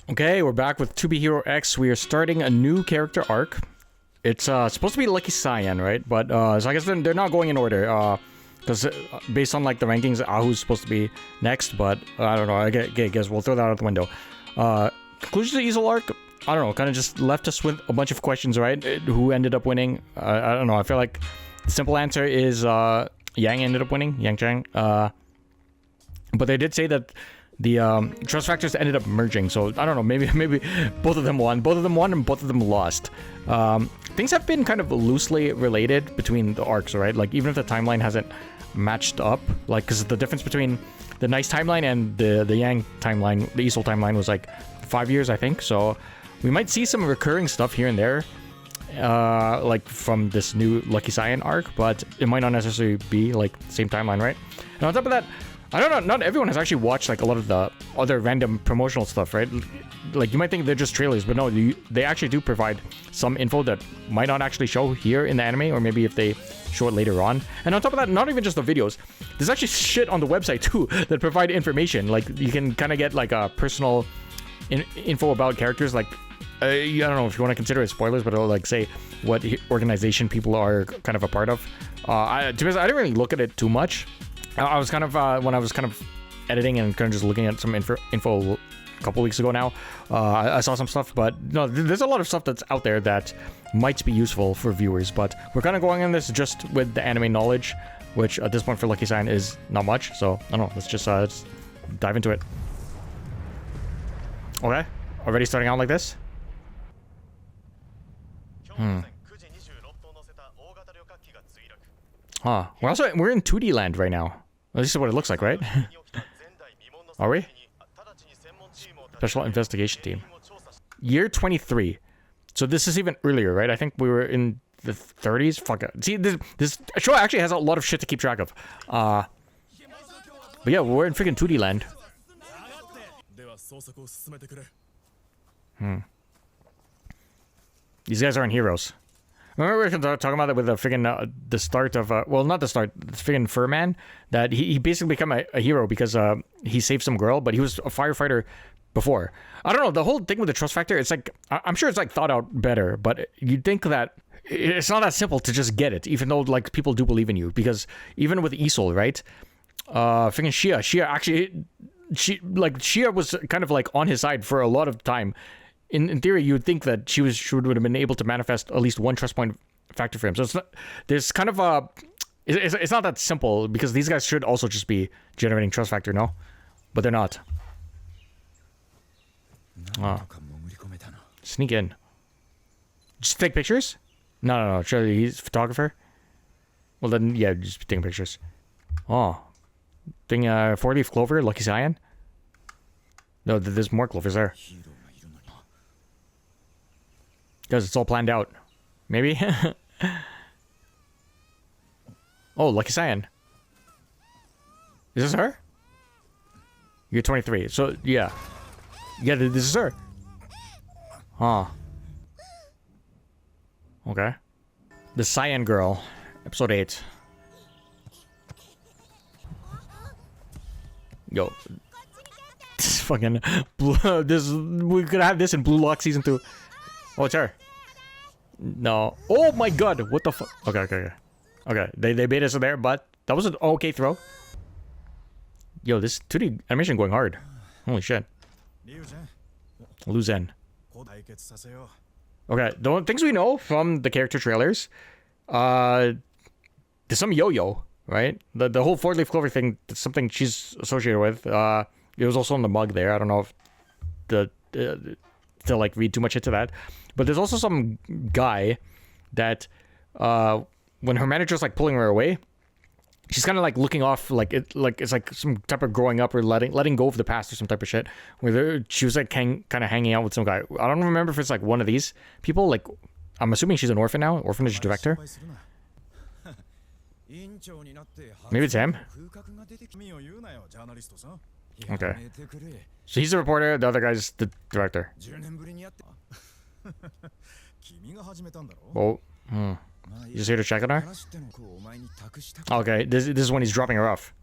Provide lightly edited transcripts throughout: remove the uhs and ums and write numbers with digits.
Okay, we're back with 2BeHero X. We are starting a new character arc. It's supposed to be Lucky Cyan, right? But so I guess they're not going in order. Because based on like the rankings, Ahu's supposed to be next. But I don't know. I guess we'll throw that out the window. Conclusion to Easel arc. I don't know. Kind of just left us with a bunch of questions, right? Who ended up winning? I don't know. I feel like the simple answer is Yang ended up winning. Yingxiong. But they did say that the trust factors ended up merging, so I don't know, maybe both of them won and both of them lost. Things have been kind of loosely related between the arcs, right? Like even if the timeline hasn't matched up, like because the difference between the Nice timeline and the Yang timeline, the Easel timeline was like 5 years, I think. So we might see some recurring stuff here and there, like from this new Lucky Cyan arc, but it might not necessarily be like the same timeline, right? And on top of that, I don't know, not everyone has actually watched like a lot of the other random promotional stuff, right? Like you might think they're just trailers, but no, they actually do provide some info that might not actually show here in the anime, or maybe if they show it later on. And on top of that, not even just the videos, there's actually shit on the website too that provide information. Like you can kind of get like a personal info about characters, like I don't know if you want to consider it spoilers, but it'll like say what organization people are kind of a part of. To be honest, I didn't really look at it too much. I was kind of when I was kind of editing and kind of just looking at some info a couple weeks ago now, I saw some stuff, but no, there's a lot of stuff that's out there that might be useful for viewers, but we're kind of going in this just with the anime knowledge, which at this point for Lucky Cyan is not much, so I don't know, let's dive into it. Okay, already starting out like this? Huh, we're in 2D land right now. Well, this is what it looks like, right? Are we? Special investigation team. Year 23. So this is even earlier, right? I think we were in the 30s. Fuck it. See, this show actually has a lot of shit to keep track of. But yeah, we're in freaking 2D land. These guys aren't heroes. Remember we were talking about it with the friggin' the start of well, not the start, the friggin' Furman, that he basically become a hero because he saved some girl, but he was a firefighter before. I don't know, the whole thing with the trust factor, it's like I'm sure it's like thought out better, but you'd think that it's not that simple to just get it, even though like people do believe in you, because even with Easel, right? Friggin' Shia actually, Shia was kind of like on his side for a lot of time. In theory, you would think that she would have been able to manifest at least one trust point factor for him. So it's not, there's kind of it's not that simple, because these guys should also just be generating trust factor, no? But they're not. Sneak in. Just take pictures? No. Sure, he's a photographer. Well then, yeah, just taking pictures. Oh, thing 4-leaf clover, Lucky Cyan. No, there's more clovers there. Because it's all planned out. Maybe? Oh, Lucky Cyan. Is this her? You're 23. So, yeah. Yeah, this is her. Huh. Okay. The Cyan Girl. Episode 8. Yo. This fucking... we could have this in Blue Lock Season 2. Oh, it's her. No. Oh my god. What the fuck? Okay. Okay, they bait us there, but that was an okay throw. Yo, this 2D animation going hard. Holy shit. Luzen. Okay, the things we know from the character trailers, there's some yo-yo, right? The whole 4-leaf clover thing, that's something she's associated with. It was also on the mug there. I don't know if to like read too much into that, but there's also some guy that when her manager's like pulling her away, she's kind of like looking off, like it's like some type of growing up or letting go of the past or some type of shit, where she was like kind of hanging out with some guy. I don't remember if it's like one of these people. Like I'm assuming she's an orphan now, orphanage director. Maybe it's him. Okay. So he's the reporter, the other guy's the director. Oh. You just here to check on her? Okay, this is when he's dropping her off.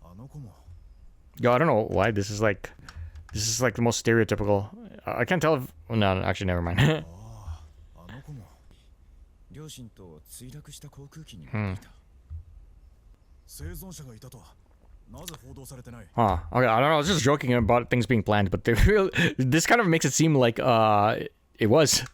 Yo, I don't know why this is like the most stereotypical I can't tell if... Oh, no, actually, never mind. Huh. Okay, I don't know. I was just joking about things being planned, but this kind of makes it seem like it was.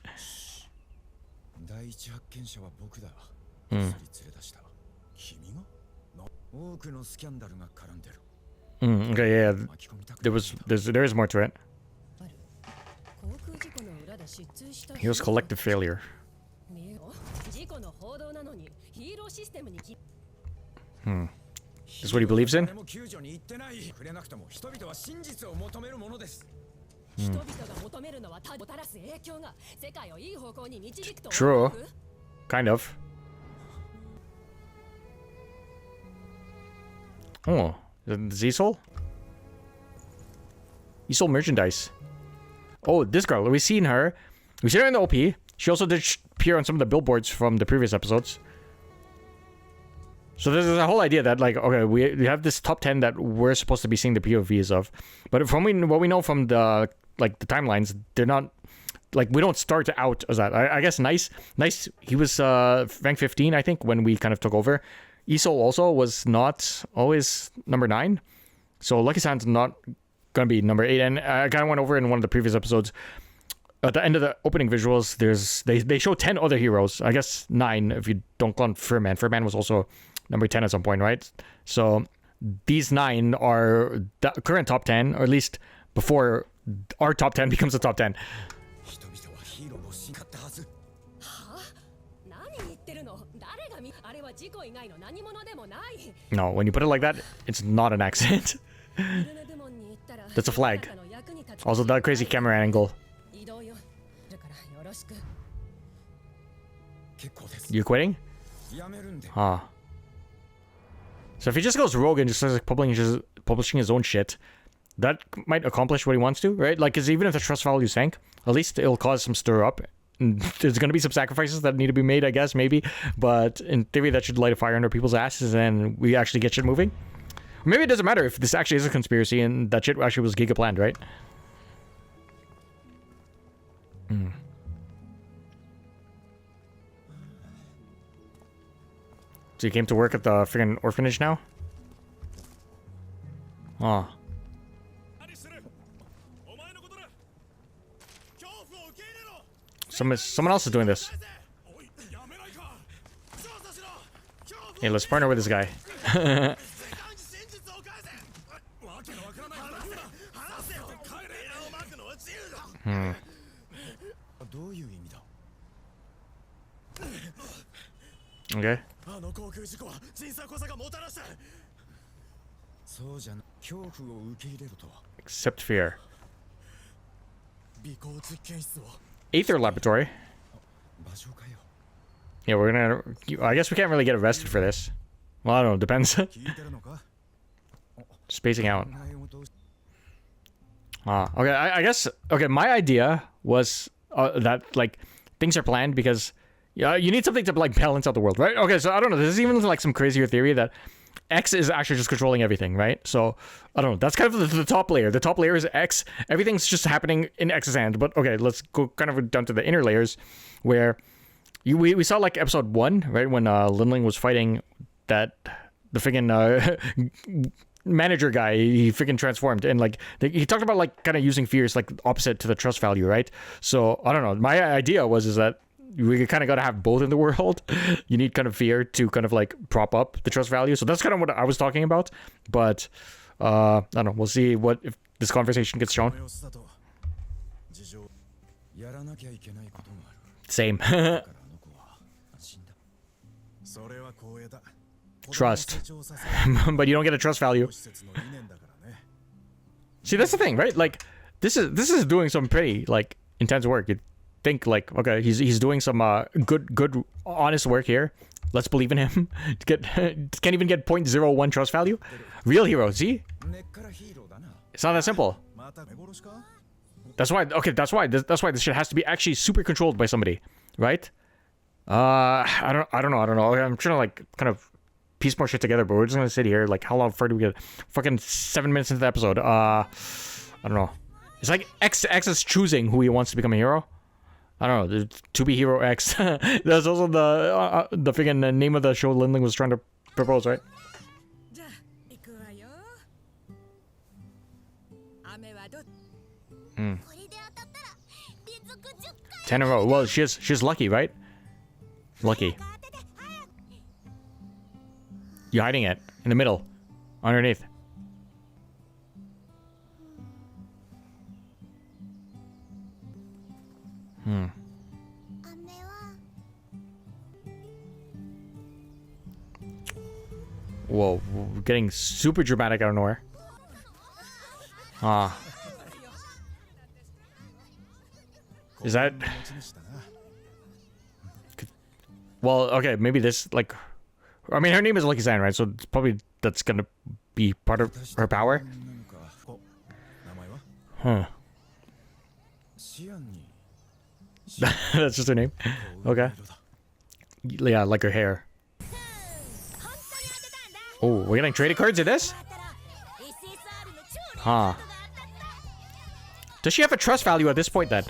Okay, yeah. There is more to it. Here's collective failure. This is what he believes in? True. Kind of. Oh, is he sold? He sold merchandise. Oh, this girl. We've seen her. We've seen her in the OP. She also did appear on some of the billboards from the previous episodes. So there's a whole idea that, like, okay, we have this top 10 that we're supposed to be seeing the POVs of. But from what we know from the, like, the timelines, they're not, like, we don't start out as that. I guess Nice, he was rank 15, I think, when we kind of took over. Iso also was not always number 9. So Lucky-san's not going to be number 8. And I kind of went over in one of the previous episodes. At the end of the opening visuals, they show 10 other heroes. I guess 9 if you don't count Furman. Furman was also number 10 at some point, right? So these 9 are the current top 10, or at least before our top 10 becomes the top 10. No, when you put it like that, it's not an accent. That's a flag. Also, that crazy camera angle. You quitting? Huh. So if he just goes rogue and just starts like publishing his own shit, that might accomplish what he wants to, right? Like, because even if the trust value sank, at least it'll cause some stir up. And there's going to be some sacrifices that need to be made, I guess, maybe. But in theory, that should light a fire under people's asses and we actually get shit moving. Or maybe it doesn't matter if this actually is a conspiracy and that shit actually was Giga planned, right? So you came to work at the friggin' orphanage now? Oh. Someone else is doing this. Hey, let's partner with this guy. Okay. Accept fear. Aether laboratory. Yeah, we're gonna... I guess we can't really get arrested for this. Well, I don't know, depends. Spacing out. Okay, I guess... Okay, my idea was that, like, things are planned because... Yeah, you need something to, like, balance out the world, right? Okay, so I don't know. There's even, like, some crazier theory that X is actually just controlling everything, right? So, I don't know. That's kind of the top layer. The top layer is X. Everything's just happening in X's hand. But, okay, let's go kind of down to the inner layers where we saw, like, episode 1, right? When Linling was fighting the friggin' manager guy. He freaking transformed. And, like, he talked about, like, kind of using fears, like, opposite to the trust value, right? So, I don't know. My idea is that we kind of got to have both in the world. You need kind of fear to kind of like prop up the trust value. So that's kind of what I was talking about. But I don't know. We'll see what if this conversation gets shown. Same. Trust. But you don't get a trust value. See, that's the thing, right? Like this is doing some pretty like intense work. Think like, okay, he's doing some good honest work here. Let's believe in him. Can't even get 0.01 trust value. Real hero, see? It's not that simple. That's why this shit has to be actually super controlled by somebody, right? I don't know. I'm trying to like kind of piece more shit together, but we're just gonna sit here. Like, how long far do we get? Fucking 7 minutes into the episode. I don't know. It's like X is choosing who he wants to become a hero. I don't know. To be Hero X. That's also the freaking name of the show Lin Ling was trying to propose, right? Hmm. 10 in a row. Well, she's lucky, right? Lucky. You're hiding it in the middle, underneath. Hmm. Whoa, we're getting super dramatic out of nowhere. Ah. Is that... Well, okay, maybe this, like... I mean, her name is Lucky San, right? So it's probably that's gonna be part of her power. Huh. That's just her name. Okay. Yeah, like her hair. Oh, we're getting traded cards in this? Huh. Does she have a trust value at this point then?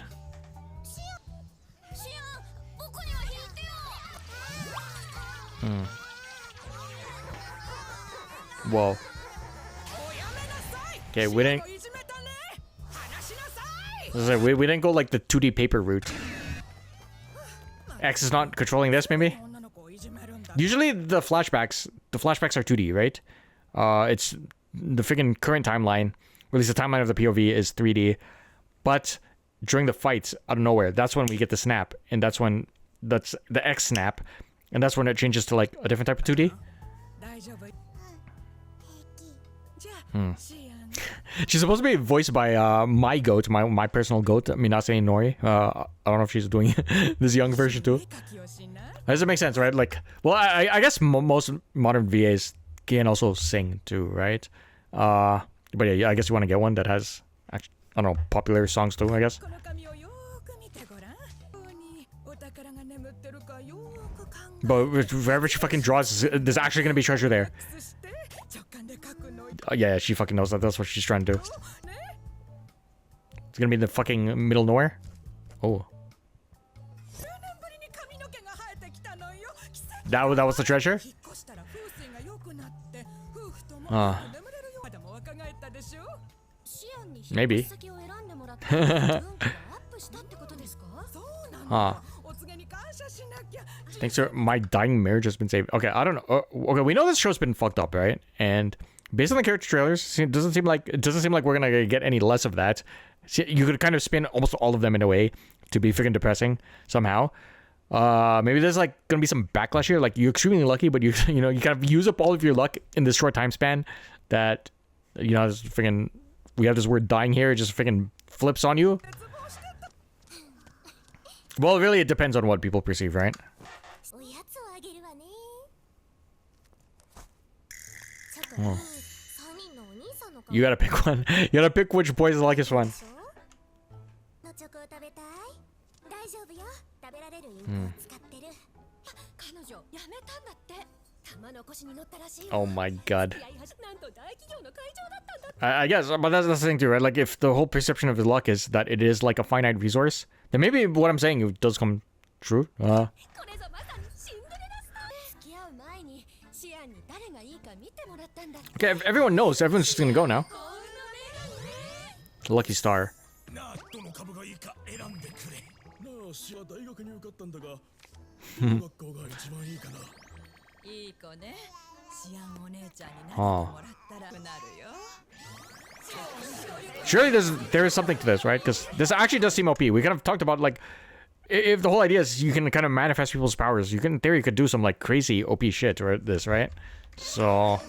Hmm. Whoa. Okay, we didn't... We didn't go like the 2D paper route. X is not controlling this, maybe? Usually the flashbacks are 2D, right? It's the freaking current timeline, or at least the timeline of the POV is 3D. But during the fights, out of nowhere, that's when we get the snap. And that's when, that's the X snap. And that's when it changes to like a different type of 2D. Hmm. She's supposed to be voiced by my goat, my personal goat. I mean, not saying Nori. I don't know if she's doing this young version too. Does it make sense, right? Like, well, I guess most modern VAs can also sing too, right? But yeah, I guess you want to get one that has, I don't know, popular songs too, I guess. But wherever she fucking draws, there's actually gonna be treasure there. Yeah, she fucking knows that. That's what she's trying to do. It's gonna be in the fucking middle of nowhere. Oh. That was the treasure? Maybe. Thanks, sir. My dying marriage has been saved. Okay, I don't know. Okay, we know this show's been fucked up, right? And based on the character trailers, it doesn't seem like we're gonna get any less of that. You could kind of spin almost all of them in a way to be freaking depressing somehow. Maybe there's like gonna be some backlash here. Like, you're extremely lucky, but you know, you kind of use up all of your luck in this short time span. That, you know, this freaking, we have this word dying here. It just freaking flips on you. Well, really, it depends on what people perceive, right? Oh. You gotta pick one. You gotta pick which boy is the luckiest one. Oh my god. I guess, but that's the thing too, right? Like, if the whole perception of the luck is that it is like a finite resource, then maybe what I'm saying does come true. Okay, everyone knows. Everyone's just gonna go now. Lucky star. Oh. Surely there is something to this, right? Because this actually does seem OP. We kind of talked about, like, if the whole idea is you can kind of manifest people's powers, you can, in theory, you could do some like crazy OP shit with this, right? So,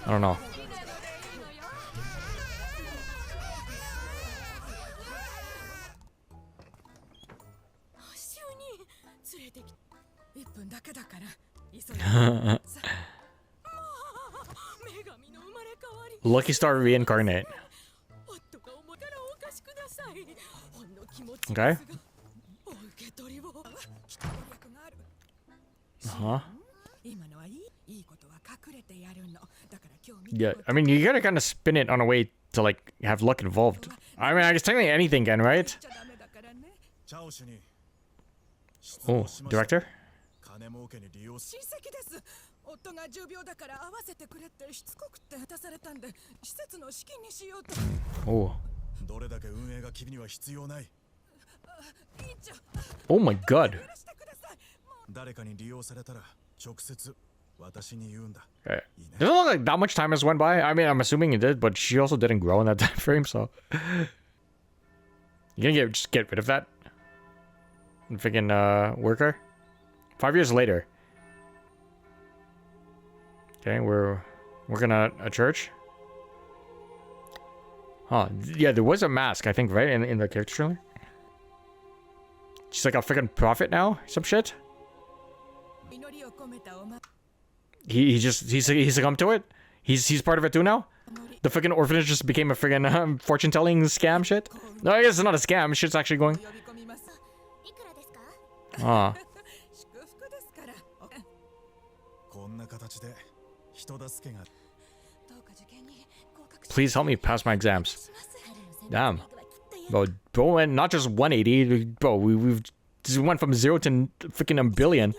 I don't know. Lucky Star reincarnate. Okay. Huh? Yeah, I mean, you gotta kind of spin it on a way to like have luck involved. I mean, I guess technically anything can, right? Oh, director? 親戚です。夫が重病だから会わせてくれってしつこくって渡されたんで、施設の資金にしようと。Oh. どれだけ運営が君には必要ない。Oh my god. 誰かに利用されたら直接私に言うんだ。 Okay. Doesn't look like that much time has went by. I mean, I'm assuming it did, but she also didn't grow in that time frame, so. You gonna just get rid of that? Freaking worker? 5 years later. Okay, we're working at a church. Huh. Yeah, there was a mask, I think, right? In the character trailer. She's like a freaking prophet now? Some shit? He's succumbed to it? He's part of it too now? The freaking orphanage just became a freaking fortune-telling scam shit? No, I guess it's not a scam. Shit's actually going. Ah. Please help me pass my exams. Damn. Bro went not just 180. Bro, we've just went from 0 to freaking a billion.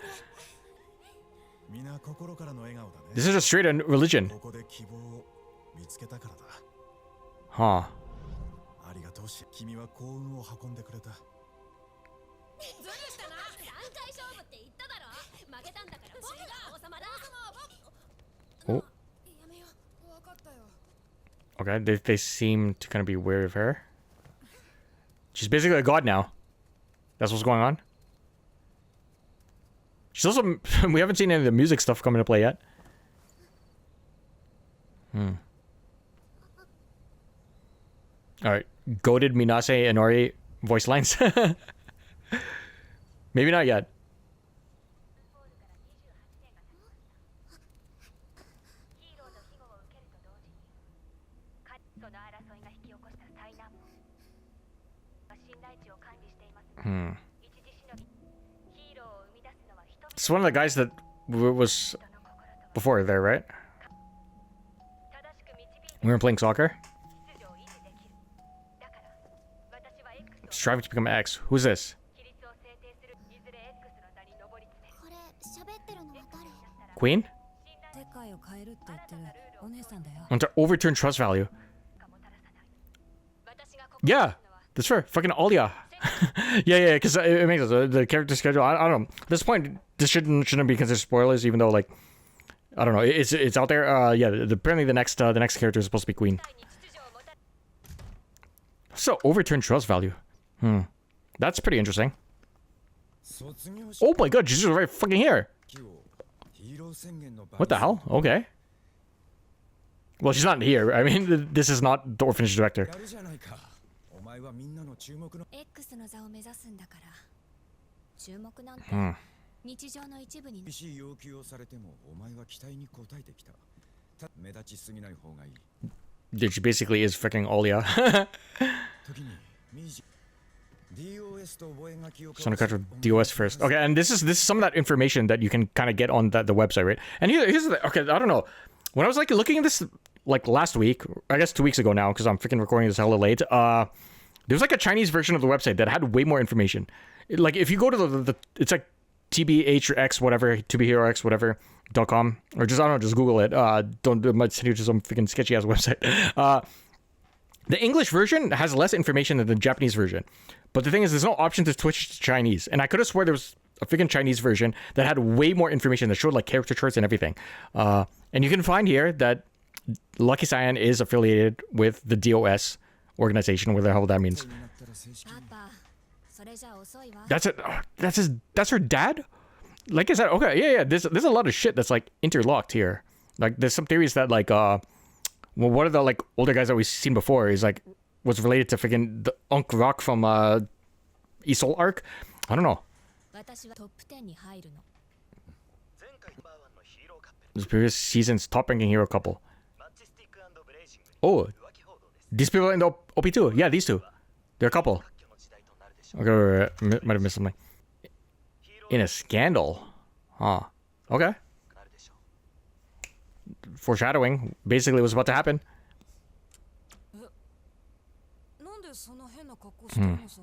This is a straight religion. Huh. Oh. Okay, they seem to kind of be wary of her. She's basically a god now. That's what's going on. She's also... we haven't seen any of the music stuff come into play yet. Alright. Goated Minase Inori voice lines. Maybe not yet. It's one of the guys that was before there, right? We were playing soccer. Striving to become X. Who's this? Queen? Want to overturn trust value. Yeah, that's fair. Fucking Alia. yeah, because it makes sense. The character schedule. I don't know. At this point, this shouldn't be considered spoilers, even though like I don't know. It's out there. Yeah. Apparently, the next character is supposed to be Queen. So overturn trust value. That's pretty interesting. Oh my god, she's right fucking here. What the hell? Okay. Well, she's not here. I mean, this is not the orphanage director. Dude, she basically is freaking Olia. Just want to catch DOS first. Okay, and this is some of that information that you can kind of get on the website, right? And here's the... Okay, I don't know. When I was like looking at this like last week, I guess 2 weeks ago now, because I'm freaking recording this hella late, there's like a Chinese version of the website that had way more information. Like if you go to the it's like TBH or X whatever, TBHero whatever.com, or just I don't know, just Google it. It might send you to some freaking sketchy ass website. The English version has less information than the Japanese version. But the thing is, there's no option to switch to Chinese. And I could have swore there was a freaking Chinese version that had way more information that showed like character charts and everything. And you can find here that Lucky Cyan is affiliated with the DOS organization, whatever the hell that means. That's it. That's her dad? Like I said, okay, yeah. There's a lot of shit that's like interlocked here. Like there's some theories that like well, one of the like older guys that we've seen before is like was related to freaking the Unk Rock from Isol arc. I don't know. This previous season's top ranking hero couple. Oh, these people in the OP2. Yeah, these two. They're a couple. Okay, might have missed something. In a scandal. Huh. Okay. Foreshadowing. Basically, was about to happen. でその変な格好してるのさ。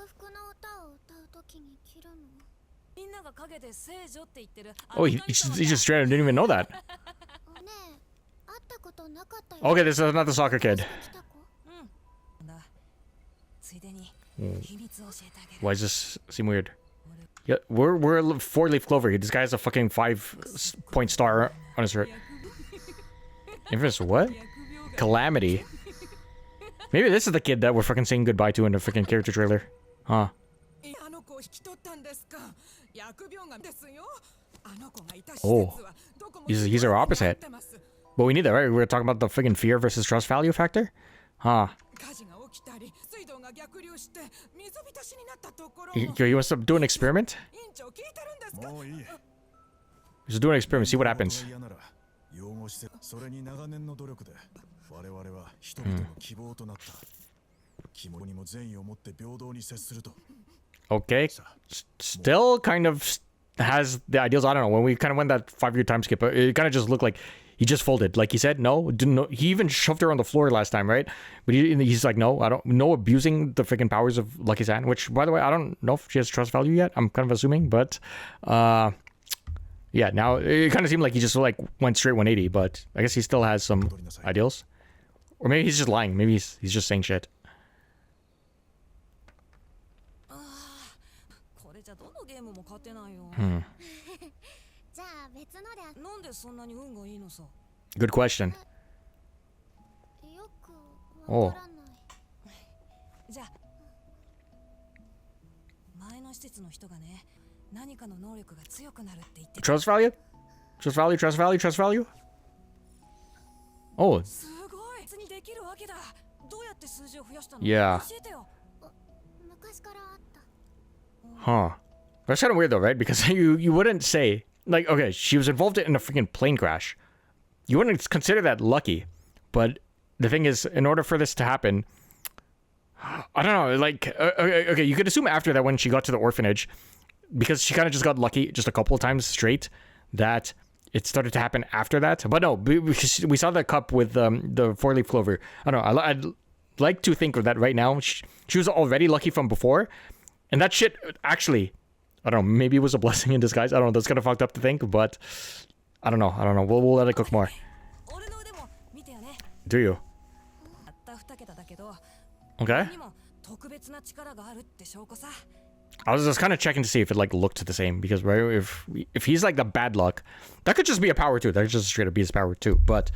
服の歌を歌うときに着るの。みんなが陰で聖女って言ってる。 Oh, he just straight up didn't even know that. ねえ、会ったことなかったよ。Okay, this is another soccer kid. 来た子？ついでに秘密を教えてあげる。 Why does this seem weird? Yeah, we're a 4-leaf clover. This guy has a fucking 5-point star on his shirt. Infamous what? Calamity. Maybe this is the kid that we're fucking saying goodbye to in the freaking character trailer. Huh. あの子を引き取ったんですか。疫病がですよ。あの子がいた施設 Oh, はどこも he's our opposite. But we need that, right? We're talking about the freaking fear versus trust value factor? Huh. 火事が起きたり、水道が逆流して水浸しになったところ He wants to do an experiment? 院長聞いてるんですか。もういい。 Just do an experiment, see what happens. 嫌なら養護施設、それに長年の努力で我々は人々の希望となった。肝にも善意を持って平等に接すると。 Okay. Still kind of has the ideals. I don't know. When we kind of went that 5-year time skip, it kind of just looked like he just folded. Like he said, no, didn't know. He even shoved her on the floor last time, right? But he's like, no, I don't. No abusing the freaking powers of Lucky San. Which, by the way, I don't know if she has trust value yet. I'm kind of assuming, but yeah. Now it kind of seemed like he just like went straight 180, but I guess he still has some ideals. Or maybe he's just lying. Maybe he's just saying shit. これじゃどのゲームも勝てないよ。じゃあ別ので。なんでそんなに運がいいのさ。 Good question. よくわからない。じゃあ前の施設の人がね、何かの能力が強くなるって言ってた。 Trust value? Trust value? Trust value? Trust value? Oh, すごい。別にできるわけだ。どうやって数字を増やしたの？ Yeah. 教えてよ。昔からあった。 huh. That's kind of weird though, right? Because you wouldn't say, like, okay, she was involved in a freaking plane crash. You wouldn't consider that lucky. But the thing is, in order for this to happen, I don't know, like, okay, you could assume after that when she got to the orphanage, because she kind of just got lucky just a couple of times straight, that it started to happen after that. But no, because we saw the cup with the 4-leaf clover. I don't know, I'd like to think of that right now. She was already lucky from before. And that shit, actually, I don't know, maybe it was a blessing in disguise. I don't know, that's kind of fucked up to think, but I don't know. We'll let it cook more. 俺の腕も見てよね。 Do you? たった2桁だけど、 Okay. にも特別な力があるって証拠さ。 I was just kind of checking to see if it like looked the same, because right, if he's like the bad luck, that could just be a power too. That could just straight up be his power too. But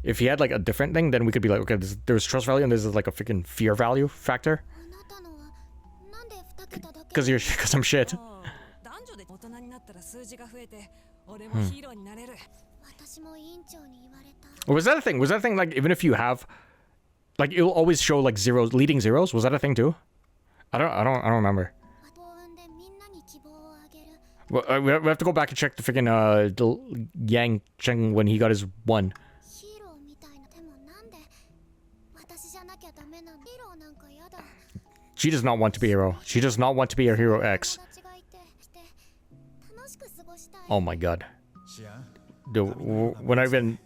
if he had like a different thing, then we could be like, okay, there's trust value and there's like a freaking fear value factor. あなたのはなんで2桁だけ？ Because I'm shit. 男女で大人になったら数字が増えて、俺もヒーローになれる。私も委員長に言われた。 Or was that a thing? Was that a thing like even if you have, like it'll always show like zeros, leading zeros? Was that a thing too? I don't remember. 幸運でみんなに希望をあげる。 Well, we have to go back and check the freaking Yang Cheng when he got his 1. ヒーローみたいな。でもなんで私じゃなきゃダメなの？ヒーローなんかやだ。 She does not want to be a hero. She does not want to be a hero X. 友達がいて楽しく過ごしたい。 Oh my god. シアン、 Dude, when I've been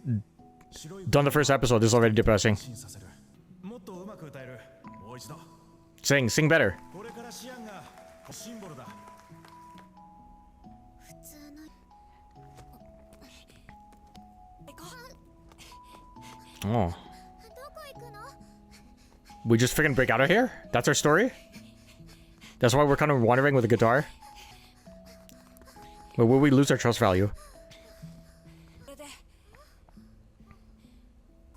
done the first episode, this is already depressing. 審査する。もっとうまく歌える。もう一度。 Sing better. これからシアンがシンボルだ。普通の。行こう。 Oh. どこ行くの？ We just freaking break out of here? That's our story? That's why we're kind of wandering with a guitar? But will we lose our trust value? これで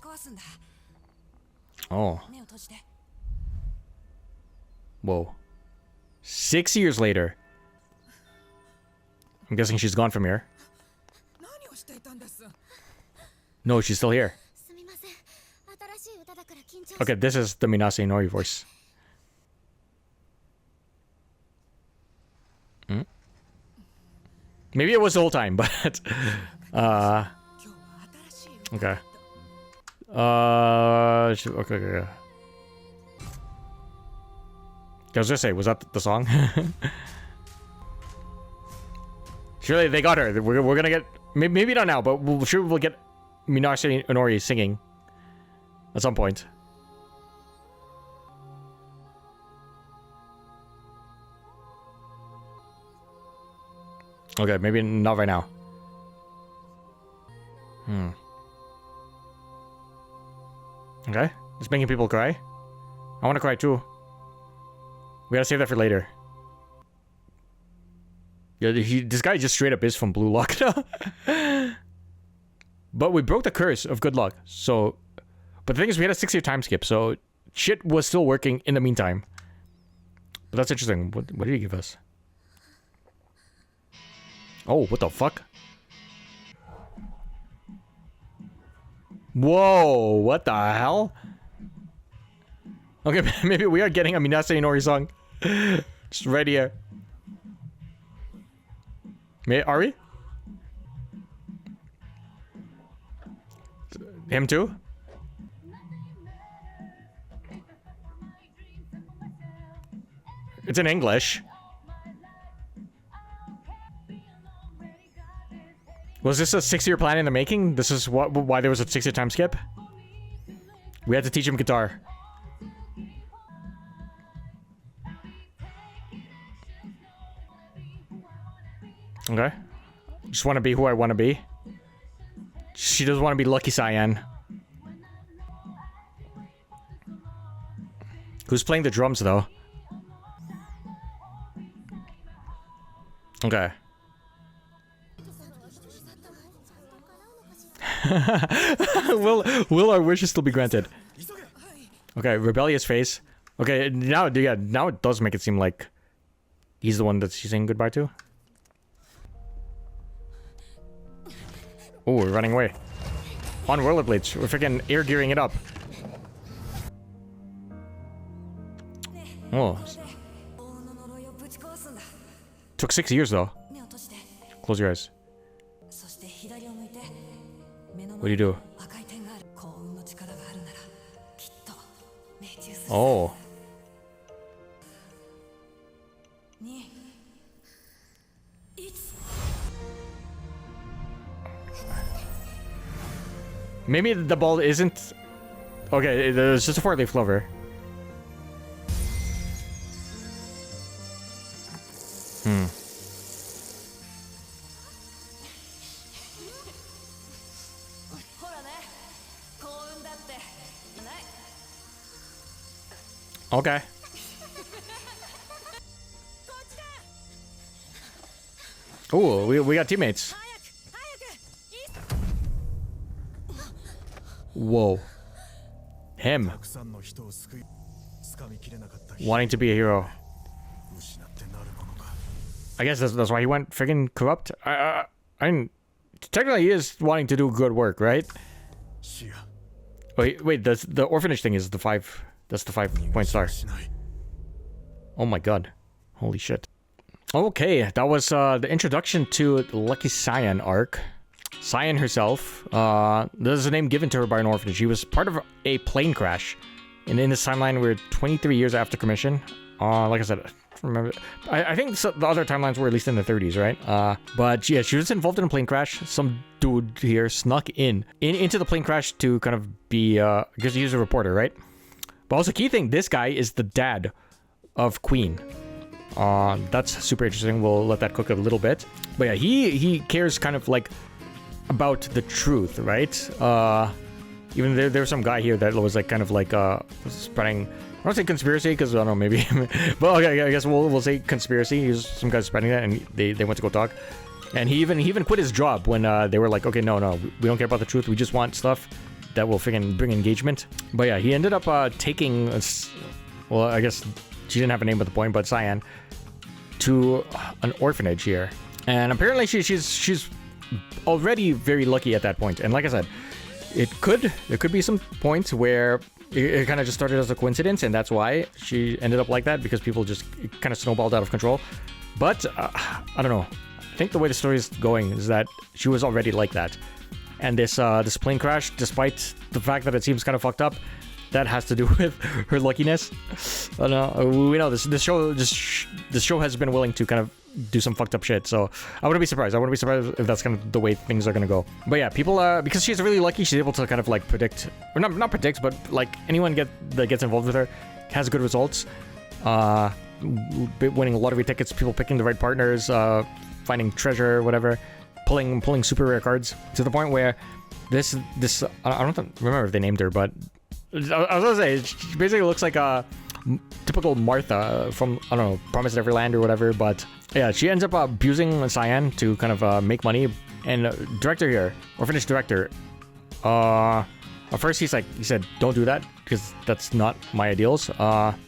壊すんだ。 Oh. 目を閉じて。 Whoa. 6 years later. I'm guessing she's gone from here. 何をしていたんです？ No, she's still here. すみません。新しい歌だから緊張し。 Okay, this is the Minase Inori voice. Maybe it was the whole time, but... 今日は新しい歌。 Okay. Okay. I was gonna say, was that the song? Surely they got her. We're gonna get... Maybe not now, but we'll get Minase Inori singing. At some point. Okay, maybe not right now. Okay, it's making people cry. I want to cry too. We gotta save that for later. Yeah, this guy just straight up is from Blue Lock. But we broke the curse of good luck. So, but the thing is, we had a 6-year time skip, so shit was still working in the meantime. But that's interesting. What did he give us? Oh, what the fuck? Whoa, what the hell? Okay, maybe we are getting a Minase Inori song. Just right here. Are we? Him too? It's in English. Was this a 6-year plan in the making? This is why there was a 6-year time skip? We had to teach him guitar. Okay. Just want to be who I want to be. She doesn't want to be Lucky Cyan. Who's playing the drums though? Okay. Will our wishes still be granted? Okay, rebellious face. Okay, now it does make it seem like he's the one that she's saying goodbye to. Oh, we're running away. On rollerblades, we're freaking air gearing it up. Oh. Took 6 years though. Close your eyes. What do you do? Oh. Maybe the ball isn't... Okay, it's just a 4-leaf clover. Okay. Oh, we got teammates. Whoa. Him. Wanting to be a hero. I guess that's why he went friggin' corrupt. I mean, technically he is wanting to do good work, right? Wait, the orphanage thing is the 5... That's the 5-point star. Oh my god. Holy shit. Okay, that was the introduction to the Lucky Cyan arc. Cyan herself, there's a name given to her by an orphanage. She was part of a plane crash. And in this timeline, we're 23 years after commission. Like I said, I don't remember. I think the other timelines were at least in the 30s, right? But yeah, she was involved in a plane crash. Some dude here snuck into the plane crash to kind of be, because he was a reporter, right? But also, key thing, this guy is the dad of Queen. That's super interesting. We'll let that cook a little bit. But yeah, he cares kind of like about the truth, right? Even there's some guy here that was like kind of like spreading... I don't say conspiracy because I don't know, maybe... but okay, I guess we'll say conspiracy. He was some guy spreading that, and they went to go talk. And he even quit his job when they were like, okay, no, we don't care about the truth. We just want stuff that will freaking bring engagement. But yeah, he ended up taking... well, I guess she didn't have a name at the point, but Cyan, to an orphanage here. And apparently she's already very lucky at that point. And like I said, there could be some points where it kind of just started as a coincidence, and that's why she ended up like that, because people just kind of snowballed out of control. But I don't know. I think the way the story is going is that she was already like that. And this plane crash, despite the fact that it seems kind of fucked up, that has to do with her luckiness. I don't know. We know this show has been willing to kind of do some fucked up shit, so I wouldn't be surprised. I wouldn't be surprised if that's kind of the way things are gonna go. But yeah, people because she's really lucky, she's able to kind of like predict, or not predict, but like anyone that gets involved with her has good results. Winning lottery tickets, people picking the right partners, finding treasure or whatever, pulling super rare cards to the point where this I don't remember if they named her, but I was gonna say she basically looks like a typical Martha from, I don't know, Promised Neverland or whatever. But yeah, she ends up abusing Cyan to kind of make money. And director here, or finished director, at first he said don't do that because that's not my ideals.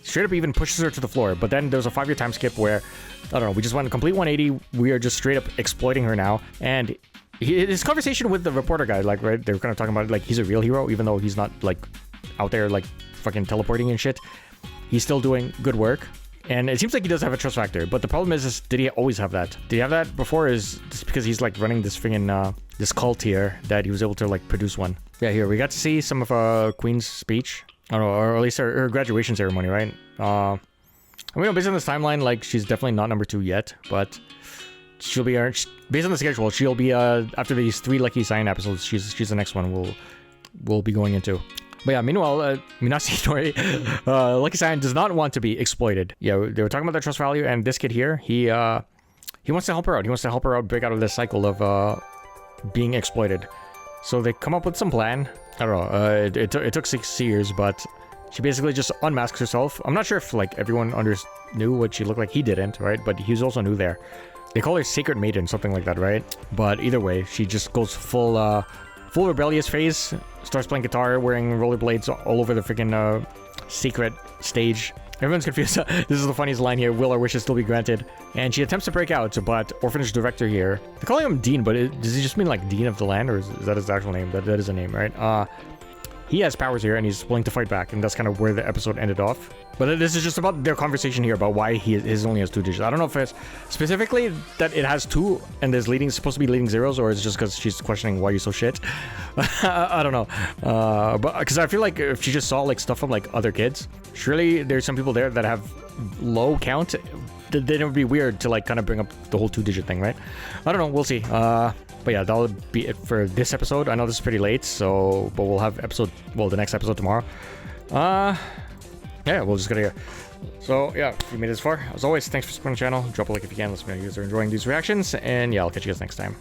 Straight up even pushes her to the floor. But then there's a 5-year time skip where, I don't know, we just went a complete 180. We are just straight up exploiting her now. And his conversation with the reporter guy, like, right, they were kind of talking about like he's a real hero, even though he's not like out there like fucking teleporting and shit. He's still doing good work. And it seems like he does have a trust factor, but the problem is did he always have that? Did he have that before? Is just because he's like running this friggin' this cult here that he was able to like produce one? Yeah, here we got to see some of Queen's speech. I don't know, or at least her graduation ceremony, right? I mean, based on this timeline, like she's definitely not number 2 yet, but she'll be based on the schedule. She'll be after these 3 Lucky Cyan episodes. She's the next one we'll be going into. But yeah, meanwhile, Minasi Itori, Lucky Cyan does not want to be exploited. Yeah, they were talking about the trust value, and this kid here, he wants to help her out. He wants to help her out break out of this cycle of being exploited. So they come up with some plan. I don't know. It took 6 years, but she basically just unmasks herself. I'm not sure if like everyone knew what she looked like. He didn't, right? But he was also new there. They call her Sacred Maiden, something like that, right? But either way, she just goes full rebellious phase, starts playing guitar, wearing rollerblades all over the freaking secret stage. Everyone's confused. This is the funniest line here. Will our wishes still be granted? And she attempts to break out, but Orphanage Director here, they're calling him Dean, but does he just mean like Dean of the Land, or is that his actual name? That is a name, right? He has powers here, and he's willing to fight back, and that's kind of where the episode ended off. But this is just about their conversation here about why his only has 2 digits. I don't know if it's specifically that it has 2 and there's supposed to be leading zeros, or it's just because she's questioning why you're so shit. I don't know. But because I feel like if she just saw like stuff from like other kids, surely there's some people there that have low count. Then it would be weird to like kind of bring up the whole 2-digit thing, right? I don't know. We'll see. But yeah, that'll be it for this episode. I know this is pretty late, but we'll have the next episode tomorrow. Yeah, we'll just go here. So yeah, if you made it this far, as always, thanks for supporting the channel. Drop a like if you can. Let me know if you guys are enjoying these reactions, and yeah, I'll catch you guys next time.